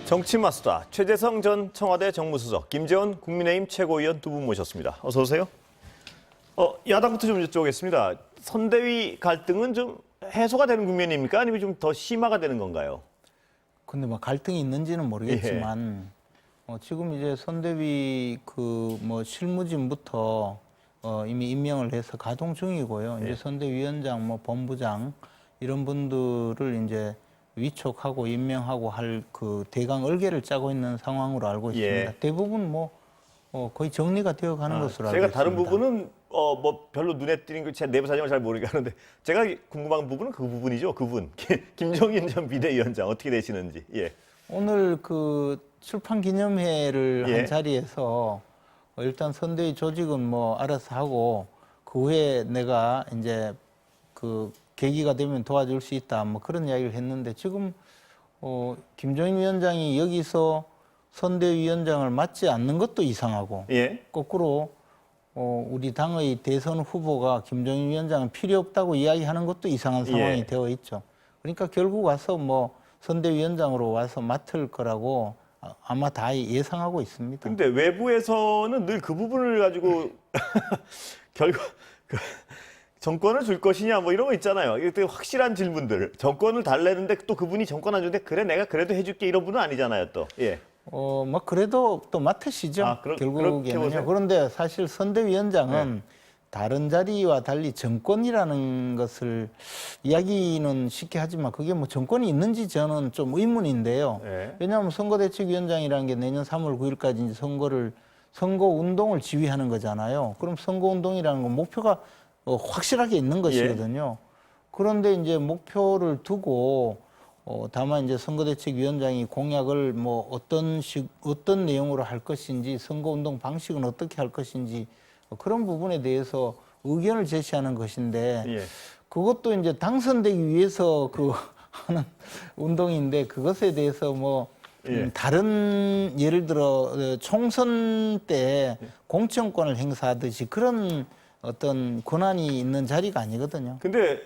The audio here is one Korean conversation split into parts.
정치 마스터 최재성 전 청와대 정무수석, 김재원 국민의힘 최고위원 두 분 모셨습니다. 어서 오세요. 야당부터 좀 여쭤보겠습니다. 선대위 갈등은 좀 해소가 되는 국면입니까? 아니면 좀 더 심화가 되는 건가요? 근데 뭐 갈등이 있는지는 모르겠지만 지금 이제 선대위 실무진부터 이미 임명을 해서 가동 중이고요. 이제 선대위원장, 본부장 이런 분들을 이제 위촉하고 임명하고 할 그 대강 얼개를 짜고 있는 상황으로 알고 있습니다. 대부분 거의 정리가 되어 가는 것으로 알고 제가 있습니다. 다른 부분은 별로 눈에 띄는 거 제 내부 사정을 잘 모르겠는데 제가 궁금한 부분은 그 부분이죠. 그분 김종인 전 비대위원장 어떻게 되시는지. 예. 오늘 그 출판 기념회를 한 자리에서 일단 선대위 조직은 알아서 하고 그 후에 내가 이제 그 계기가 되면 도와줄 수 있다 그런 이야기를 했는데 지금 김종인 위원장이 여기서 선대위원장을 맡지 않는 것도 이상하고 거꾸로 우리 당의 대선 후보가 김종인 위원장은 필요 없다고 이야기하는 것도 이상한 상황이 되어 있죠. 그러니까 결국 와서 선대위원장으로 와서 맡을 거라고 아마 다 예상하고 있습니다. 근데 외부에서는 늘 그 부분을 가지고 결국 정권을 줄 것이냐 이런 거 있잖아요. 이게 되게 확실한 질문들. 정권을 달래는데 또 그분이 정권 안 주는데 그래 내가 그래도 해줄게 이런 분은 아니잖아요 또. 예. 그래도 또 맡으시죠. 결국에는요. 그런데 사실 선대위원장은 다른 자리와 달리 정권이라는 것을 이야기는 쉽게 하지만 그게 정권이 있는지 저는 좀 의문인데요. 왜냐하면 선거대책위원장이라는 게 내년 3월 9일까지 이제 선거운동을 지휘하는 거잖아요. 그럼 선거운동이라는 건 목표가 확실하게 있는 것이거든요. 그런데 이제 목표를 두고 다만 이제 선거대책위원장이 공약을 어떤 내용으로 할 것인지 선거운동 방식은 어떻게 할 것인지 그런 부분에 대해서 의견을 제시하는 것인데 그것도 이제 당선되기 위해서 하는 운동인데 그것에 대해서 다른 예를 들어 총선 때 공천권을 행사하듯이 그런 어떤 권한이 있는 자리가 아니거든요. 근데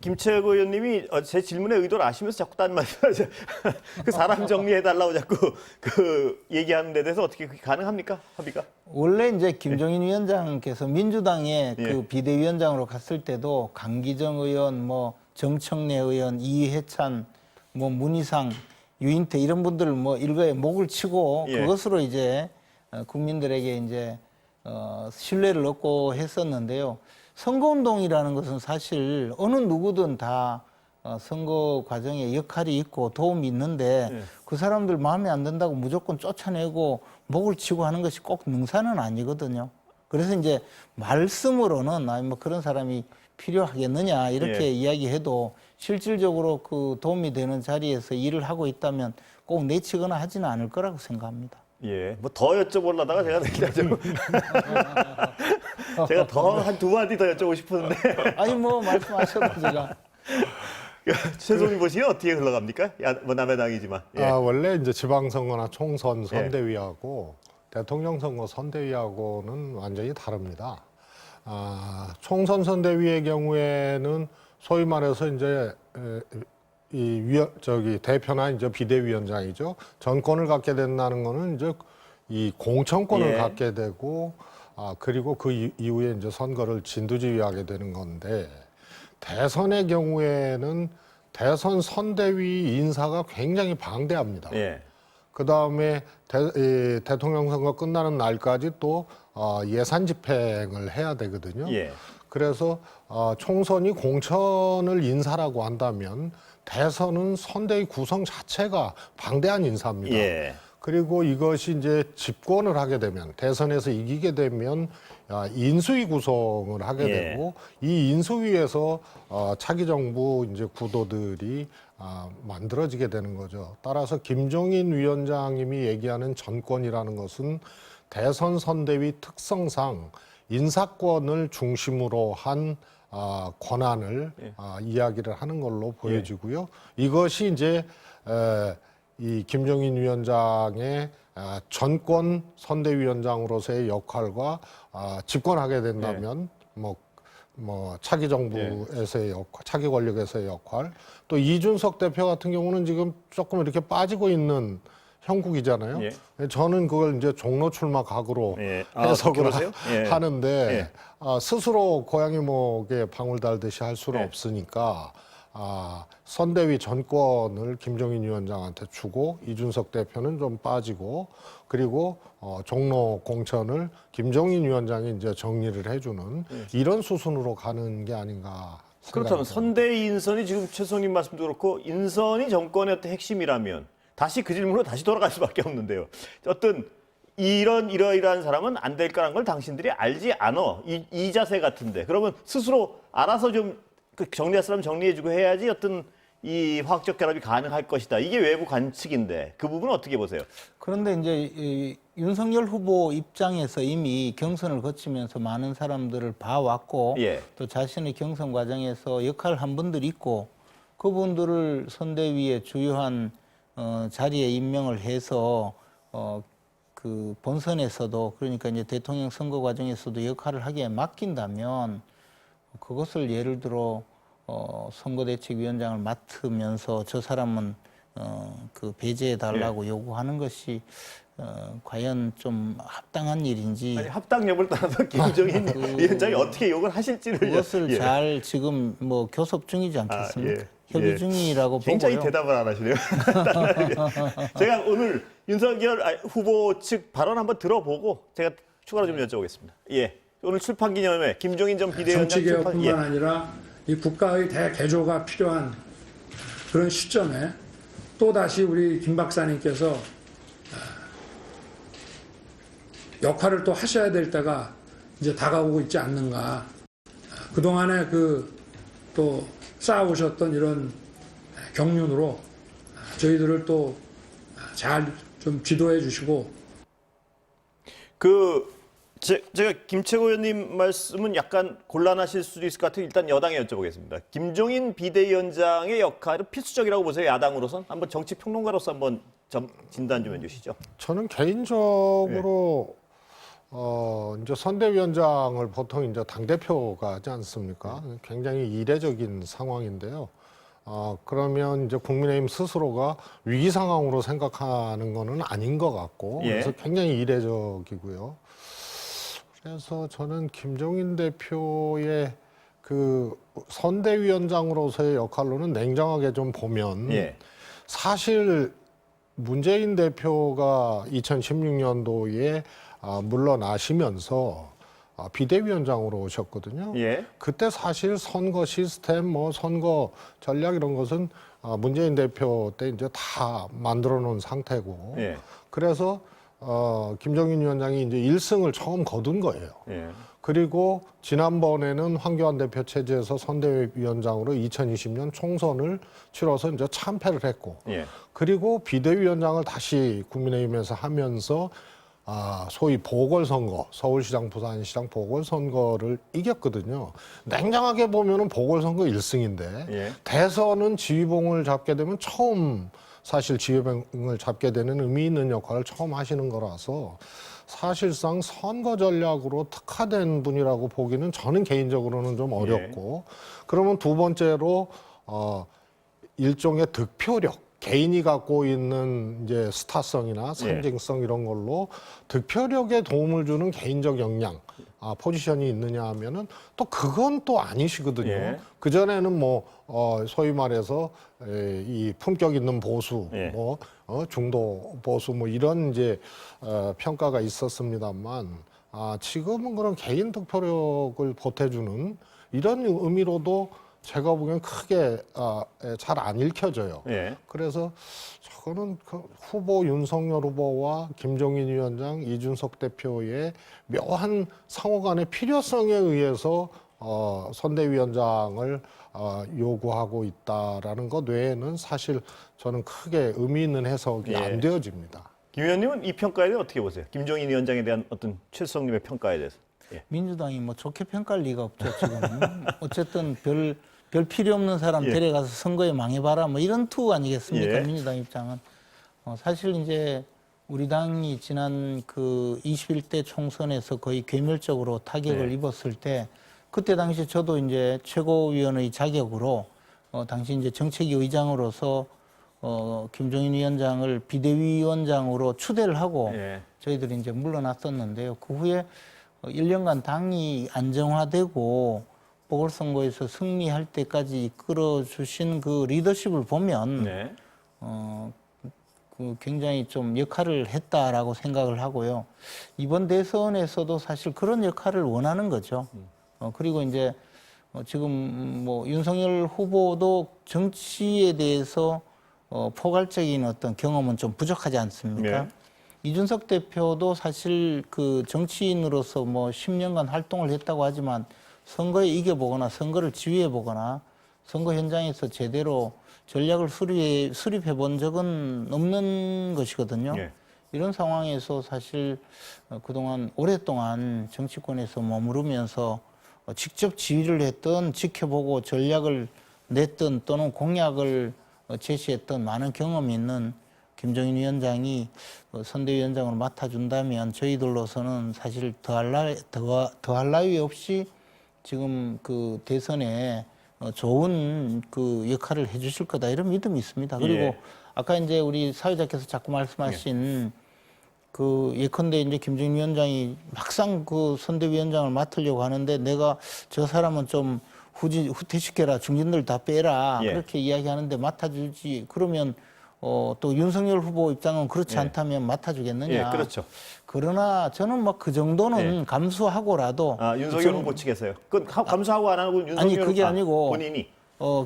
김채고 의원님이 제 질문의 의도를 아시면서 자꾸 딴 말씀하세요. 그 사람 정리해달라고 자꾸 얘기하는 데 대해서 어떻게 그게 가능합니까? 합의가? 원래 이제 김종인 위원장께서 민주당의 그 비대위원장으로 갔을 때도 강기정 의원, 정청래 의원, 이해찬, 문희상, 유인태 이런 분들을 일거에 목을 치고 그것으로 이제 국민들에게 이제 신뢰를 얻고 했었는데요. 선거운동이라는 것은 사실 어느 누구든 다 선거 과정에 역할이 있고 도움이 있는데 그 사람들 마음에 안 든다고 무조건 쫓아내고 목을 치고 하는 것이 꼭 능사는 아니거든요. 그래서 이제 말씀으로는 그런 사람이 필요하겠느냐 이렇게 이야기해도 실질적으로 그 도움이 되는 자리에서 일을 하고 있다면 꼭 내치거나 하지는 않을 거라고 생각합니다. 더 여쭤보려다가 제가 더 한 두 마디 더 여쭤보고 싶었는데. 아니 말씀하셔도 제가. 최종인 보시기 어떻게 흘러갑니까? 남의 당이지만. 원래 이제 지방선거나 총선 선대위하고 대통령 선거 선대위하고는 완전히 다릅니다. 총선 선대위의 경우에는 소위 말해서 이제 대표나 이제 비대위원장이죠. 전권을 갖게 된다는 거는 이제 이 공천권을 갖게 되고, 그리고 그 이후에 이제 선거를 진두지휘하게 되는 건데, 대선의 경우에는 대선 선대위 인사가 굉장히 방대합니다. 그 다음에 대통령 선거 끝나는 날까지 또 예산 집행을 해야 되거든요. 그래서 총선이 공천을 인사라고 한다면 대선은 선대위 구성 자체가 방대한 인사입니다. 그리고 이것이 이제 집권을 하게 되면 대선에서 이기게 되면 인수위 구성을 하게 되고 이 인수위에서 차기 정부 이제 구도들이 만들어지게 되는 거죠. 따라서 김종인 위원장님이 얘기하는 전권이라는 것은 대선 선대위 특성상 인사권을 중심으로 한 권한을 이야기를 하는 걸로 보여지고요. 이것이 이제 이 김종인 위원장의 전권 선대위원장으로서의 역할과 집권하게 된다면 뭐 차기 정부에서의 역할, 차기 권력에서의 역할, 또 이준석 대표 같은 경우는 지금 조금 이렇게 빠지고 있는 형국이잖아요. 예. 저는 그걸 이제 종로 출마 각으로 예. 해석을 그러세요? 예. 하는데 예. 스스로 고양이 목에 방울 달듯이 할 수는 예. 없으니까 선대위 전권을 김종인 위원장한테 주고 이준석 대표는 좀 빠지고 그리고 종로 공천을 김종인 위원장이 이제 정리를 해주는 이런 수순으로 가는 게 아닌가. 그렇다면 생각이 듭니다. 선대위 인선이 지금 최 성님 말씀도 그렇고 인선이 정권의 어떤 핵심이라면 다시 그 질문으로 다시 돌아갈 수밖에 없는데요. 어떤 이러이러한 사람은 안 될 거라는 걸 당신들이 알지 않아. 이 자세 같은데. 그러면 스스로 알아서 좀 정리할 사람 정리해주고 해야지 어떤 이 화학적 결합이 가능할 것이다. 이게 외부 관측인데 그 부분은 어떻게 보세요? 그런데 이제 이 윤석열 후보 입장에서 이미 경선을 거치면서 많은 사람들을 봐왔고 예. 또 자신의 경선 과정에서 역할을 한 분들이 있고 그분들을 선대위의 주요한 자리에 임명을 해서 그 본선에서도 그러니까 이제 대통령 선거 과정에서도 역할을 하기에 맡긴다면 그것을 예를 들어 선거대책위원장을 맡으면서 저 사람은 그 배제해 달라고 요구하는 것이 과연 좀 합당한 일인지 아니, 합당 여부를 떠나서 김정인 위원장이 어떻게 욕을 하실지를 그것을 예. 잘 지금 뭐 교섭 중이지 않겠습니까? 예. 협의 예. 중이라고 굉장히 보고요. 대답을 안 하시네요. 제가 오늘 윤석열 후보 측 발언 한번 들어보고 제가 추가로 좀 여쭤보겠습니다. 예, 오늘 출판 기념회 김종인 전 비대위원장 정치개혁뿐만 출판, 아니라 이 국가의 대개조가 필요한 그런 시점에 또다시 우리 김 박사님께서 역할을 또 하셔야 될 때가 이제 다가오고 있지 않는가. 그동안에 또 쌓아오셨던 이런 경륜으로 저희들을 또 잘 좀 지도해 주시고 제가 김채고 의원님 말씀은 약간 곤란하실 수도 있을 것 같아요. 일단 여당에 여쭤보겠습니다. 김종인 비대위원장의 역할은 필수적이라고 보세요. 야당으로선 한번 정치 평론가로서 한번 진단 좀 해주시죠. 저는 개인적으로 이제 선대위원장을 보통 이제 당 대표가 하지 않습니까? 굉장히 이례적인 상황인데요. 그러면 이제 국민의힘 스스로가 위기 상황으로 생각하는 거는 아닌 것 같고, 예. 그래서 굉장히 이례적이고요. 그래서 저는 김종인 대표의 그 선대위원장으로서의 역할로는 냉정하게 좀 보면 예. 사실 문재인 대표가 2016년도에 물러나시면서 비대위원장으로 오셨거든요. 예. 그때 사실 선거 시스템, 뭐 선거 전략 이런 것은 문재인 대표 때 이제 다 만들어 놓은 상태고. 예. 그래서 김종인 위원장이 이제 1승을 처음 거둔 거예요. 예. 그리고 지난번에는 황교안 대표 체제에서 선대위원장으로 2020년 총선을 치러서 이제 참패를 했고, 예. 그리고 비대위원장을 다시 국민의힘에서 하면서 소위 보궐선거, 서울시장, 부산시장 보궐선거를 이겼거든요. 냉정하게 보면은 보궐선거 1승인데 예. 대선은 지휘봉을 잡게 되면 처음 사실 지휘봉을 잡게 되는 의미 있는 역할을 처음 하시는 거라서 사실상 선거 전략으로 특화된 분이라고 보기는 저는 개인적으로는 좀 어렵고 그러면 두 번째로 일종의 득표력 개인이 갖고 있는 이제 스타성이나 상징성 이런 걸로 득표력에 도움을 주는 개인적 역량, 포지션이 있느냐 하면은 또 그건 또 아니시거든요. 예. 그전에는 뭐, 소위 말해서 이 품격 있는 보수, 예. 뭐, 중도 보수 뭐 이런 이제, 평가가 있었습니다만, 지금은 그런 개인 득표력을 보태주는 이런 의미로도 제가 보기엔 크게 잘 안 읽혀져요. 예. 그래서 저거는 그 후보 윤석열 후보와 김종인 위원장, 이준석 대표의 묘한 상호 간의 필요성에 의해서 선대위원장을 요구하고 있다라는 것 외에는 사실 저는 크게 의미 있는 해석이 예. 안 되어집니다. 김 의원님은 이 평가에 대해 어떻게 보세요? 김종인 위원장에 대한 어떤 최수성님의 평가에 대해서. 예. 민주당이 뭐 좋게 평가할 리가 없죠 지금. 어쨌든 별 필요 없는 사람 예. 데려가서 선거에 망해봐라 뭐 이런 투 아니겠습니까? 예. 민주당 입장은 사실 이제 우리 당이 지난 그 21대 총선에서 거의 괴멸적으로 타격을 네. 입었을 때 그때 당시 저도 이제 최고위원의 자격으로 당시 이제 정책위 의장으로서 김종인 위원장을 비대위원장으로 추대를 하고 예. 저희들이 이제 물러났었는데요. 그 후에 1년간 당이 안정화되고 보궐선거에서 승리할 때까지 이끌어 주신 그 리더십을 보면 네. 그 굉장히 좀 역할을 했다라고 생각을 하고요. 이번 대선에서도 사실 그런 역할을 원하는 거죠. 그리고 이제 지금 뭐 윤석열 후보도 정치에 대해서 포괄적인 어떤 경험은 좀 부족하지 않습니까? 네. 이준석 대표도 사실 그 정치인으로서 뭐 10년간 활동을 했다고 하지만 선거에 이겨보거나 선거를 지휘해보거나 선거 현장에서 제대로 전략을 수립해 본 적은 없는 것이거든요. 예. 이런 상황에서 사실 그동안 오랫동안 정치권에서 머무르면서 직접 지휘를 했던 지켜보고 전략을 냈던 또는 공약을 제시했던 많은 경험이 있는 김종인 위원장이 선대위원장으로 맡아준다면 저희들로서는 사실 더할 나위 없이 지금 그 대선에 좋은 그 역할을 해주실 거다 이런 믿음이 있습니다. 그리고 예. 아까 이제 우리 사회자께서 자꾸 말씀하신 그 예컨대 이제 김종인 위원장이 막상 그 선대위원장을 맡으려고 하는데 내가 저 사람은 좀 후퇴시켜라 중진들 다 빼라 예. 그렇게 이야기하는데 맡아주지 그러면 또 윤석열 후보 입장은 그렇지 예. 않다면 맡아주겠느냐. 예, 그렇죠. 그러나 저는 뭐 그 정도는 감수하고라도 윤석열 후보 측에서요. 그건 감수하고 안 하고 윤석열 아니 그게 아니고 본인이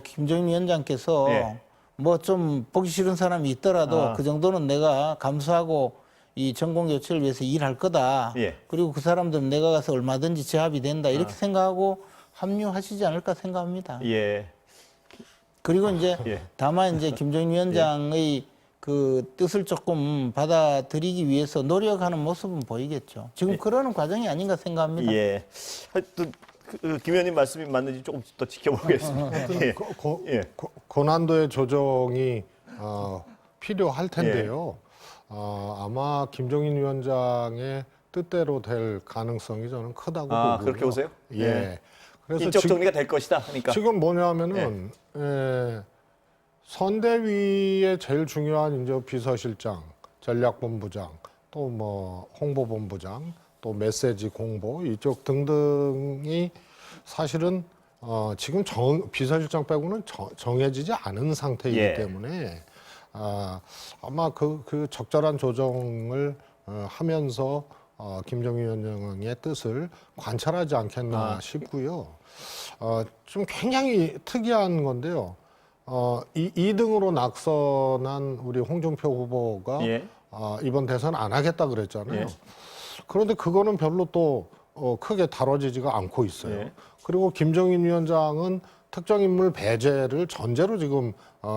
김종인 위원장께서 예. 뭐 좀 보기 싫은 사람이 있더라도 그 정도는 내가 감수하고 이 전공 교체를 위해서 일할 거다. 예. 그리고 그 사람들은 내가 가서 얼마든지 제압이 된다. 이렇게 생각하고 합류하시지 않을까 생각합니다. 예. 그리고 이제 예. 다만 이제 김종인 위원장의 그 뜻을 조금 받아들이기 위해서 노력하는 모습은 보이겠죠. 지금 그러는 과정이 아닌가 생각합니다. 예. 하여튼 김 의원님 말씀이 맞는지 조금 더 지켜보겠습니다. 예. 예. 고난도의 조정이 필요할 텐데요. 아마 김종인 위원장의 뜻대로 될 가능성이 저는 크다고 보고요. 그렇게 보세요? 예. 예. 그래서 인적 정리가 될 것이다. 그러니까 지금 뭐냐면은 선대위의 제일 중요한 이제 비서실장, 전략본부장, 또 뭐 홍보본부장, 또 메시지 공보 이쪽 등등이 사실은 지금 비서실장 빼고는 정해지지 않은 상태이기 예. 때문에 아마 그 적절한 조정을 하면서 김종인 위원장의 뜻을 관찰하지 않겠나 싶고요. 좀 굉장히 특이한 건데요. 2등으로 낙선한 우리 홍준표 후보가 예. 이번 대선 안 하겠다 그랬잖아요. 예. 그런데 그거는 별로 또 크게 다뤄지지가 않고 있어요. 예. 그리고 김종인 위원장은 특정 인물 배제를 전제로 지금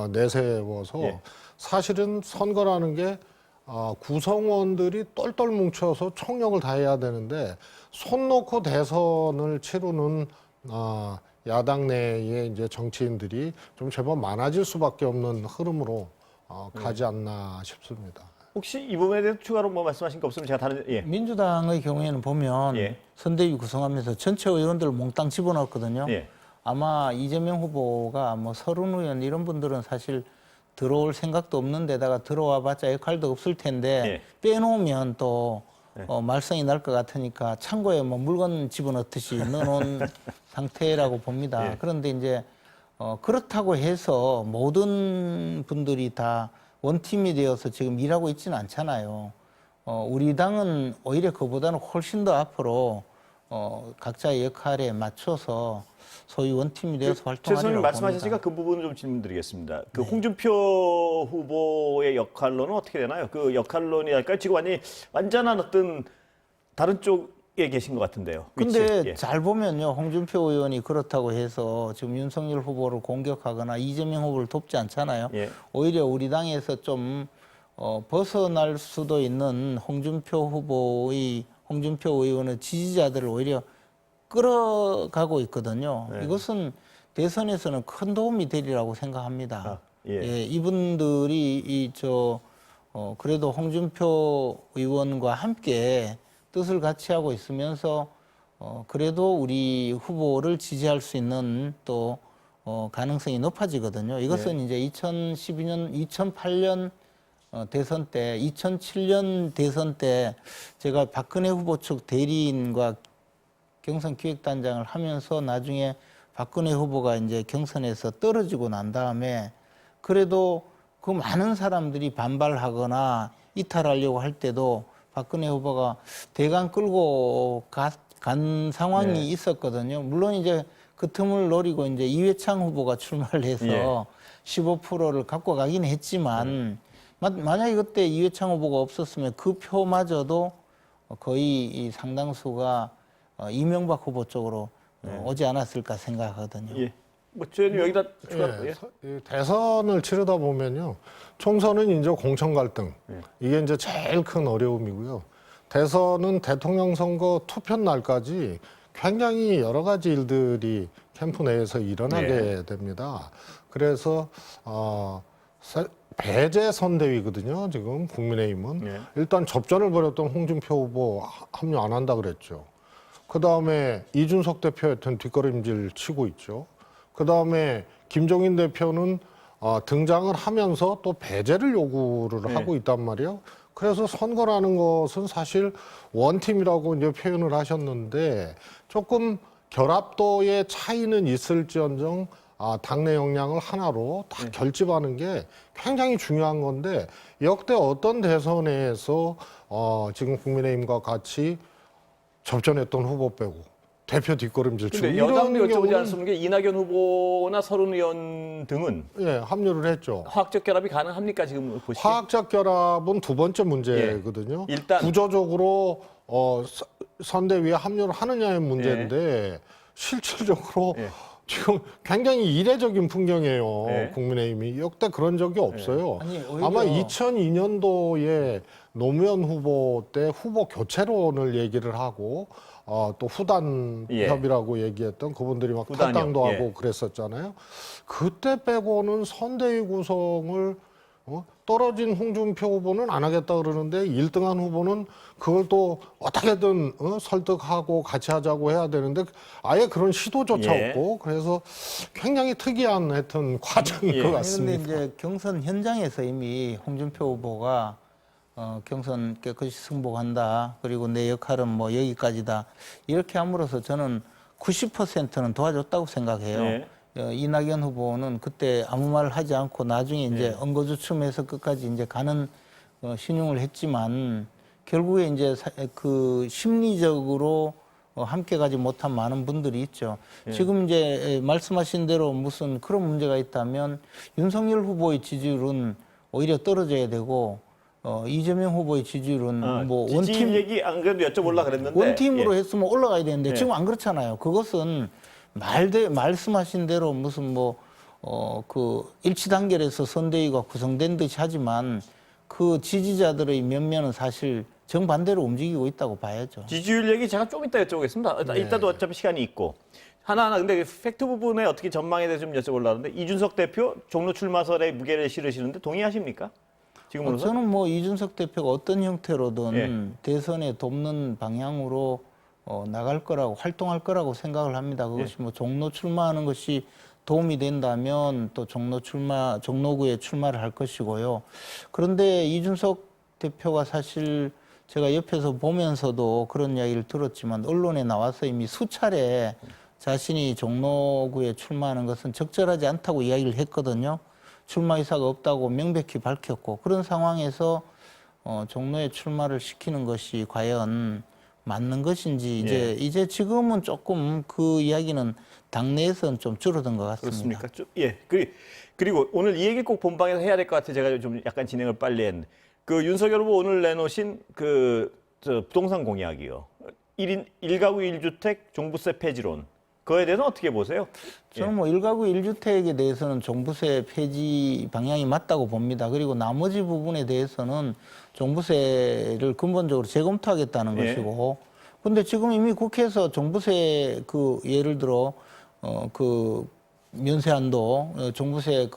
내세워서 예. 사실은 선거라는 게 구성원들이 똘똘 뭉쳐서 총력을 다해야 되는데 손 놓고 대선을 치르는 야당 내의 이제 정치인들이 좀 제법 많아질 수밖에 없는 흐름으로 가지 않나 싶습니다. 혹시 이 부분에 대해서 추가로 뭐 말씀하신 거 없으면 제가 다른 민주당의 경우에는 보면 예. 선대위 구성하면서 전체 의원들을 몽땅 집어넣었거든요. 예. 아마 이재명 후보가 뭐 서른 의원 이런 분들은 사실 들어올 생각도 없는 데다가 들어와봤자 역할도 없을 텐데 빼놓으면 또 말썽이 날 것 같으니까 창고에 뭐 물건 집어넣듯이 넣어놓은 상태라고 봅니다. 예. 그런데 이제 그렇다고 해서 모든 분들이 다 원팀이 되어서 지금 일하고 있지는 않잖아요. 우리 당은 오히려 그보다는 훨씬 더 앞으로 각자의 역할에 맞춰서 소위 원팀이 되어서 활동하리라고 최선님 봅니다. 말씀하셨으니까 그 부분을 좀 질문드리겠습니다. 그 홍준표 후보의 역할론은 어떻게 되나요? 그 역할론이 할까요? 지금 완전한 어떤 다른 쪽에 계신 것 같은데요. 근데 위치. 예. 잘 보면요, 홍준표 의원이 그렇다고 해서 지금 윤석열 후보를 공격하거나 이재명 후보를 돕지 않잖아요. 예. 오히려 우리 당에서 좀 벗어날 수도 있는 홍준표 의원의 지지자들을 오히려 끌어가고 있거든요. 네. 이것은 대선에서는 큰 도움이 되리라고 생각합니다. 예. 이분들이 그래도 홍준표 의원과 함께 뜻을 같이 하고 있으면서 그래도 우리 후보를 지지할 수 있는 또 가능성이 높아지거든요. 이것은 이제 2012년, 2008년 대선 때, 2007년 대선 때 제가 박근혜 후보 측 대리인과 경선 기획단장을 하면서 나중에 박근혜 후보가 이제 경선에서 떨어지고 난 다음에 그래도 그 많은 사람들이 반발하거나 이탈하려고 할 때도 박근혜 후보가 대강 끌고 간 상황이 있었거든요. 물론 이제 그 틈을 노리고 이제 이회창 후보가 출마를 해서 15%를 갖고 가긴 했지만 만약에 그때 이회창 후보가 없었으면 그 표마저도 거의 이 상당수가 이명박 후보 쪽으로 오지 않았을까 생각하거든요. 예. 뭐 저는 여기다 추가. 대선을 치르다 보면요, 총선은 이제 공천 갈등, 이게 이제 제일 큰 어려움이고요. 대선은 대통령 선거 투표 날까지 굉장히 여러 가지 일들이 캠프 내에서 일어나게 됩니다. 그래서 배제 선대위거든요. 지금 국민의힘은 일단 접전을 벌였던 홍준표 후보 합류 안 한다 그랬죠. 그 다음에 이준석 대표였던 뒷걸음질 치고 있죠. 그 다음에 김종인 대표는 등장을 하면서 또 배제를 요구를 하고 있단 말이에요. 그래서 선거라는 것은 사실 원팀이라고 이제 표현을 하셨는데 조금 결합도의 차이는 있을지언정 당내 역량을 하나로 다 결집하는 게 굉장히 중요한 건데 역대 어떤 대선에서 지금 국민의힘과 같이 접전했던 후보 빼고 대표 뒷걸음질 치고 근데 여당도 여쭤보지 않습니까? 이낙연 후보나 서른 의원 등은 합류를 했죠. 화학적 결합이 가능합니까? 지금 보시기에? 화학적 결합은 두 번째 문제거든요. 일단 구조적으로 선대위에 합류를 하느냐의 문제인데 실질적으로 지금 굉장히 이례적인 풍경이에요. 국민의힘이 역대 그런 적이 없어요. 아니, 오히려 아마 2002년도에 노무현 후보 때 후보 교체론을 얘기를 하고 또 후단 협이라고 얘기했던 그분들이 막 후단협. 탈당도 하고 그랬었잖아요. 그때 빼고는 선대위 구성을 떨어진 홍준표 후보는 안 하겠다 그러는데 1등한 후보는 그걸 또 어떻게든 설득하고 같이 하자고 해야 되는데 아예 그런 시도조차 없고 그래서 굉장히 특이한 하여튼 과정인 것 같습니다. 그런데 이제 경선 현장에서 이미 홍준표 후보가 경선 깨끗이 승복한다. 그리고 내 역할은 뭐 여기까지다. 이렇게 함으로써 저는 90%는 도와줬다고 생각해요. 이낙연 후보는 그때 아무 말 하지 않고 나중에 이제 엉거주춤해서 끝까지 이제 가는 신용을 했지만 결국에 이제 그 심리적으로 함께 가지 못한 많은 분들이 있죠. 지금 이제 말씀하신 대로 무슨 그런 문제가 있다면 윤석열 후보의 지지율은 오히려 떨어져야 되고 이재명 후보의 지지율은 뭐 지지율 얘기 안 그래도 여쭤보려고 그랬는데 원팀으로 했으면 올라가야 되는데 지금 안 그렇잖아요. 그것은 말씀하신 대로 무슨 그 일치단결해서 선대위가 구성된 듯이 하지만 그 지지자들의 면면은 사실 정반대로 움직이고 있다고 봐야죠. 지지율 얘기 제가 좀 이따 여쭤보겠습니다. 이따도 어차피 시간이 있고 하나하나 근데 팩트 부분에 어떻게 전망에 대해서 좀 여쭤보려고 하는데 이준석 대표 종로 출마설에 무게를 실으시는데 동의하십니까? 지금으로서? 저는 뭐 이준석 대표가 어떤 형태로든 대선에 돕는 방향으로 나갈 거라고 활동할 거라고 생각을 합니다. 그것이 뭐 종로 출마하는 것이 도움이 된다면 또 종로구에 출마를 할 것이고요. 그런데 이준석 대표가 사실 제가 옆에서 보면서도 그런 이야기를 들었지만 언론에 나와서 이미 수차례 자신이 종로구에 출마하는 것은 적절하지 않다고 이야기를 했거든요. 출마 의사가 없다고 명백히 밝혔고 그런 상황에서 종로에 출마를 시키는 것이 과연 맞는 것인지 이제 지금은 조금 그 이야기는 당내에서는 좀 줄어든 것 같습니다. 그렇습니까? 그리고 오늘 이 얘기 꼭 본방에서 해야 될 것 같아요. 제가 좀 약간 진행을 빨리 했는데 그 윤석열 후보 오늘 내놓으신 부동산 공약이요. 1인 1가구 1주택 종부세 폐지론. 그거에 대해서 어떻게 보세요? 저는 뭐 1가구 1주택에 대해서는 종부세 폐지 방향이 맞다고 봅니다. 그리고 나머지 부분에 대해서는 종부세를 근본적으로 재검토하겠다는 것이고 근데 지금 이미 국회에서 종부세 예를 들어 그 면세 한도, 종부세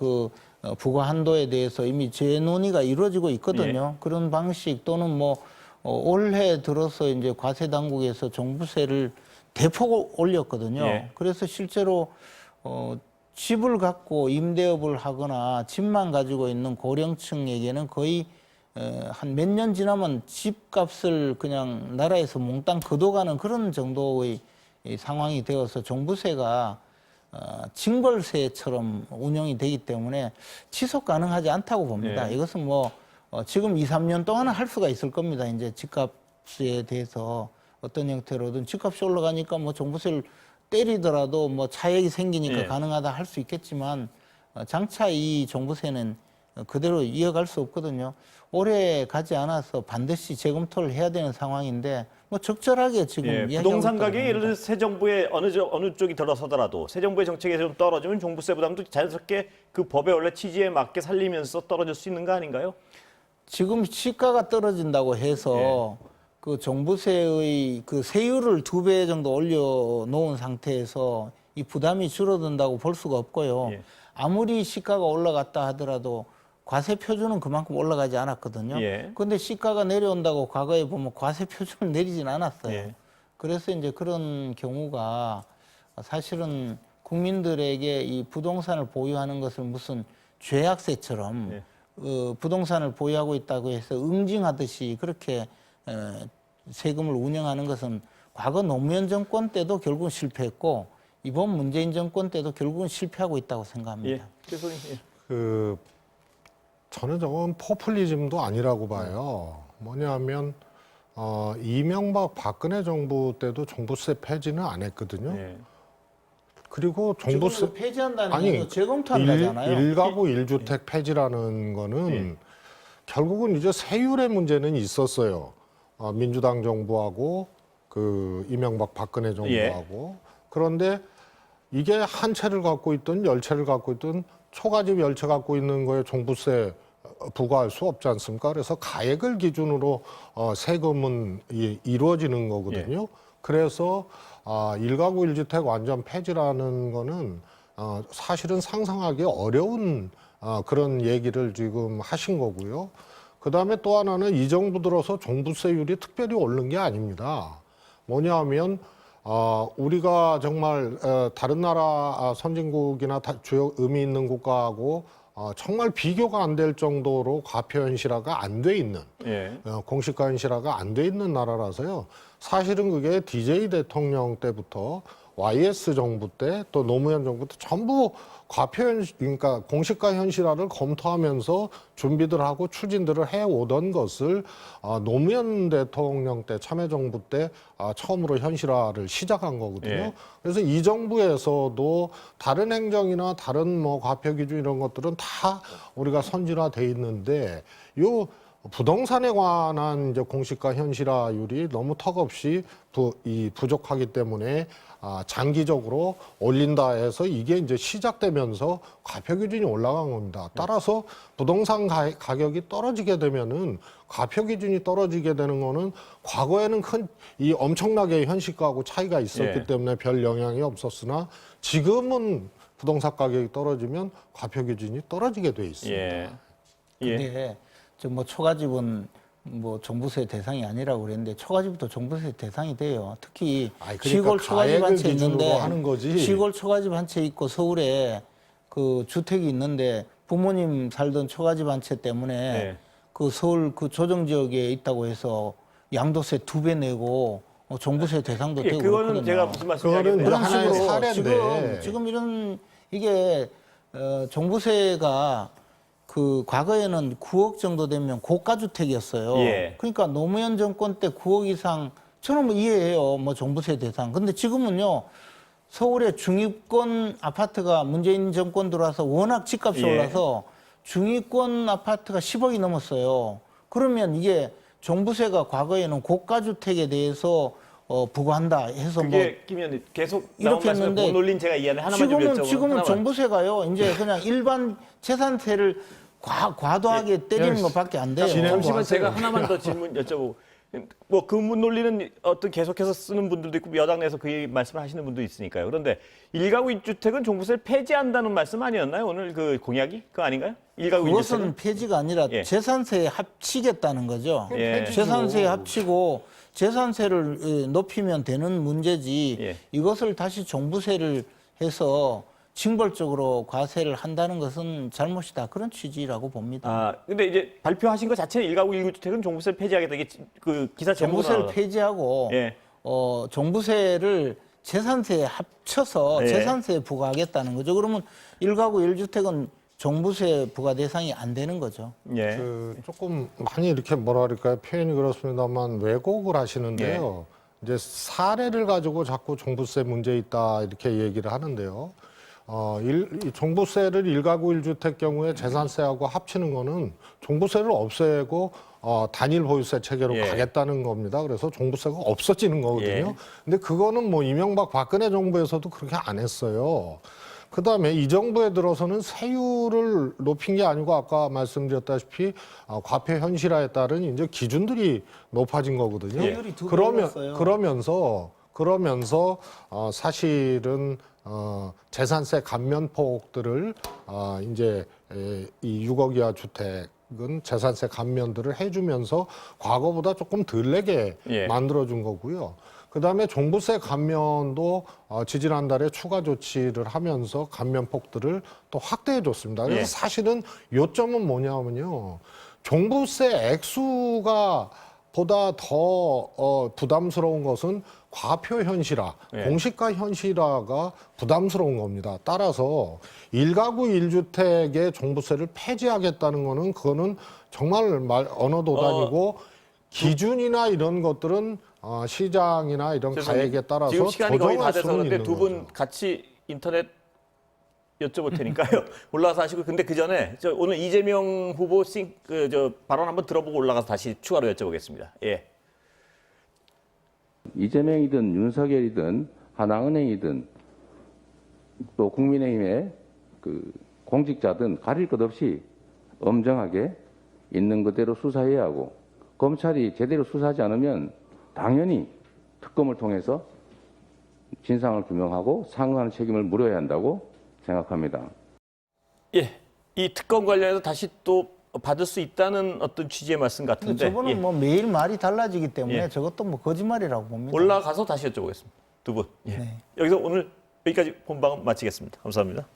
부과 한도에 대해서 이미 재논의가 이루어지고 있거든요. 그런 방식 또는 뭐 올해 들어서 이제 과세 당국에서 종부세를 대폭 올렸거든요. 예. 그래서 실제로 집을 갖고 임대업을 하거나 집만 가지고 있는 고령층에게는 거의 한 몇 년 지나면 집값을 그냥 나라에서 몽땅 걷어가는 그런 정도의 이 상황이 되어서 종부세가 징벌세처럼 운영이 되기 때문에 지속 가능하지 않다고 봅니다. 예. 이것은 뭐 지금 2, 3년 동안은 할 수가 있을 겁니다. 이제 집값에 대해서 어떤 형태로든 집값이 올라가니까 뭐 종부세를 때리더라도 뭐 차액이 생기니까 예. 가능하다 할 수 있겠지만 장차 이 종부세는 그대로 이어갈 수 없거든요. 오래 가지 않아서 반드시 재검토를 해야 되는 상황인데 뭐 적절하게 지금 예, 이야기하고 부동산 있다고 가격이 예를 봅니다. 들어서 새 정부의 어느 쪽이 들어서더라도 새 정부의 정책에 좀 떨어지면 종부세 부담도 자연스럽게 그 법의 원래 취지에 맞게 살리면서 떨어질 수 있는 거 아닌가요? 지금 시가가 떨어진다고 해서 그 종부세의 그 세율을 2배 정도 올려놓은 상태에서 이 부담이 줄어든다고 볼 수가 없고요. 예. 아무리 시가가 올라갔다 하더라도 과세 표준은 그만큼 올라가지 않았거든요. 예. 그런데 시가가 내려온다고 과거에 보면 과세 표준을 내리진 않았어요. 예. 그래서 이제 그런 경우가 사실은 국민들에게 이 부동산을 보유하는 것을 무슨 죄악세처럼 예. 부동산을 보유하고 있다고 해서 응징하듯이 그렇게 세금을 운영하는 것은 과거 노무현 정권 때도 결국은 실패했고 이번 문재인 정권 때도 결국은 실패하고 있다고 생각합니다. 예. 교수님. 예. 저는 저건 포퓰리즘도 아니라고 봐요. 뭐냐면 이명박 박근혜 정부 때도 종부세 폐지는 안 했거든요. 예. 그리고 종부세 종부세 폐지한다는 게 재검토한다잖아요. 일가구 일주택 폐지라는 거는 예. 결국은 이제 세율의 문제는 있었어요. 민주당 정부하고 그 이명박 박근혜 정부하고. 그런데 이게 한 채를 갖고 있든 열 채를 갖고 있든 초가집 열 채 갖고 있는 거에 종부세 부과할 수 없지 않습니까? 그래서 가액을 기준으로 세금은 이루어지는 거거든요. 그래서 일가구 일주택 완전 폐지라는 거는 사실은 상상하기 어려운 그런 얘기를 지금 하신 거고요. 그다음에 또 하나는 이 정부 들어서 종부세율이 특별히 오른 게 아닙니다. 뭐냐하면 우리가 정말 다른 나라 선진국이나 주요 의미 있는 국가하고 정말 비교가 안 될 정도로 과표 현실화가 안 돼 있는 예. 공시가 현실화가 안 돼 있는 나라라서요. 사실은 그게 DJ 대통령 때부터 YS 정부 때 또 노무현 정부 때 전부 그러니까 공시가 현실화를 검토하면서 준비들 하고 추진들을 해오던 것을 노무현 대통령 때 참여정부 때 처음으로 현실화를 시작한 거거든요. 예. 그래서 이 정부에서도 다른 행정이나 다른 뭐 과표 기준 이런 것들은 다 우리가 선진화돼 있는데 요 부동산에 관한 이제 공시가 현실화율이 너무 턱없이 부족하기 때문에 장기적으로 올린다 해서 이게 이제 시작되면서 과표 기준이 올라간 겁니다. 따라서 부동산 가격이 떨어지게 되면은 과표 기준이 떨어지게 되는 거는 과거에는 이 엄청나게 현실가하고 차이가 있었기 예. 때문에 별 영향이 없었으나 지금은 부동산 가격이 떨어지면 과표 기준이 떨어지게 돼 있습니다. 예. 예. 근데 저 뭐 초가집은 뭐 종부세 대상이 아니라고 그랬는데 초가집도 종부세 대상이 돼요. 특히 그러니까 시골 초가집 한 채 있는데 하는 거지. 시골 초가집 한 채 있고 서울에 그 주택이 있는데 부모님 살던 초가집 한 채 때문에 네. 그 서울 그 조정 지역에 있다고 해서 양도세 2배 내고 종부세 대상도 예, 되고 그거는 그렇거든요. 제가 무슨 그거는 말씀인지 그런 하나의 식으로 사례인데. 지금 이런 이게 종부세가 그 과거에는 9억 정도 되면 고가 주택이었어요. 예. 그러니까 노무현 정권 때 9억 이상 저는 뭐 이해해요. 뭐 종부세 대상. 근데 지금은요. 서울의 중위권 아파트가 문재인 정권 들어와서 워낙 집값이 예. 올라서 중위권 아파트가 10억이 넘었어요. 그러면 이게 종부세가 과거에는 고가 주택에 대해서 부과한다 해서 뭐 그게 끼면 계속 나온 이렇게 말씀을 했는데 못 올린 제가 이해하는 하나만 좀 여쭤보면 지금은 하나만. 종부세가요. 이제 그냥 일반 재산세를 과도하게 때리는 것밖에 안 돼요. 잠시만 진행하세요. 제가 하나만 더 질문 여쭤보고 뭐 그 논리는 어떤 계속해서 쓰는 분들도 있고 여당 내에서 그 말씀을 하시는 분도 있으니까요. 그런데 1가구 1주택은 종부세를 폐지한다는 말씀 아니었나요? 오늘 그 공약이? 그거 아닌가요? 1가구 1주택은? 그것은 폐지가 아니라 예. 재산세에 합치겠다는 거죠. 예. 재산세에 합치고 재산세를 높이면 되는 문제지 예. 이것을 다시 종부세를 해서 징벌적으로 과세를 한다는 것은 잘못이다. 그런 취지라고 봅니다. 아, 근데 이제 발표하신 것 자체는 1가구 1주택은 종부세를 폐지하겠다. 이게 그 기사 제목으로 종부세를 나와요. 폐지하고 예. 종부세를 재산세에 합쳐서 예. 재산세에 부과하겠다는 거죠. 그러면 1가구 1주택은 종부세 부과 대상이 안 되는 거죠. 예. 조금 많이 이렇게 뭐라 그럴까요? 표현이 그렇습니다만 왜곡을 하시는데요. 이제 사례를 가지고 자꾸 종부세 문제 있다 이렇게 얘기를 하는데요. 이 종부세를 1가구 1주택 경우에 재산세하고 합치는 거는 종부세를 없애고 단일 보유세 체계로 예. 가겠다는 겁니다. 그래서 종부세가 없어지는 거거든요. 예. 근데 그거는 뭐 이명박 박근혜 정부에서도 그렇게 안 했어요. 그다음에 이 정부에 들어서는 세율을 높인 게 아니고 아까 말씀드렸다시피 과표 현실화에 따른 이제 기준들이 높아진 거거든요. 세율이 두배 올랐어요. 그러면서 사실은 재산세 감면폭들을 이제 이 6억 이하 주택은 재산세 감면들을 해주면서 과거보다 조금 덜 내게 예. 만들어준 거고요. 그다음에 종부세 감면도 지지난달에 추가 조치를 하면서 감면폭들을 또 확대해 줬습니다. 그래서 예. 사실은 요점은 뭐냐면요. 종부세 액수가 보다 더 부담스러운 것은 과표 현실화, 예. 공시가 현실화가 부담스러운 겁니다. 따라서 1가구 1주택의 종부세를 폐지하겠다는 거는 그거는 정말 언어도 다니고 기준이나 이런 것들은 시장이나 이런 가액에 따라서 지금 시간이 거의 다 조정할 돼서 수는 그런데 있는 두 분 거죠. 같이 인터넷 여쭤볼 테니까요. 올라가서 하시고 근데 그 전에 저 오늘 이재명 후보 발언 한번 들어보고 올라가서 다시 추가로 여쭤보겠습니다. 예. 이재명이든 윤석열이든 하나은행이든 또 국민의힘의 그 공직자든 가릴 것 없이 엄정하게 있는 그대로 수사해야 하고 검찰이 제대로 수사하지 않으면 당연히 특검을 통해서 진상을 규명하고 상응하는 책임을 물어야 한다고 생각합니다. 예. 이 특검 관련해서 다시 또 받을 수 있다는 어떤 취지의 말씀 근데 같은데. 저번은 예. 뭐 매일 말이 달라지기 때문에 예. 저것도 뭐 거짓말이라고 봅니다. 올라가서 다시 여쭤보겠습니다. 두 분. 예. 네. 여기서 오늘 여기까지 본방은 마치겠습니다. 감사합니다.